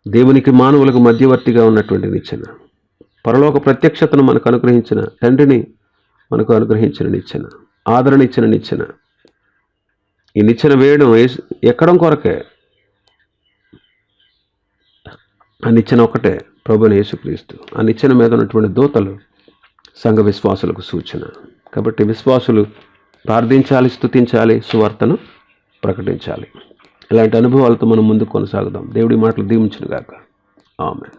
దేవునికి మానవులకు మధ్యవర్తిగా ఉన్నటువంటి నిచ్చెన, పరలోక ప్రత్యక్షతను మనకు అనుగ్రహించిన తండ్రిని మనకు అనుగ్రహించిన నిచ్చెన, ఆదరణ ఇచ్చిన నిచ్చెన. ఈ నిచ్చెన వేయడం ఎక్కడం కొరకే. ఆ నిచ్చెన ఒకటే, ప్రభువైన యేసుక్రీస్తు. ఆ నిచ్చెన మీద ఉన్నటువంటి దూతలు సంఘ విశ్వాసులకు సూచన. కాబట్టి విశ్వాసులు ప్రార్థించాలి, స్తుతించాలి, సువార్తను ప్రకటించాలి. ఇలాంటి అనుభవాలతో మనం ముందుకు కొనసాగుదాం. దేవుడి మాటలు దీవించును గాక. ఆమేన్.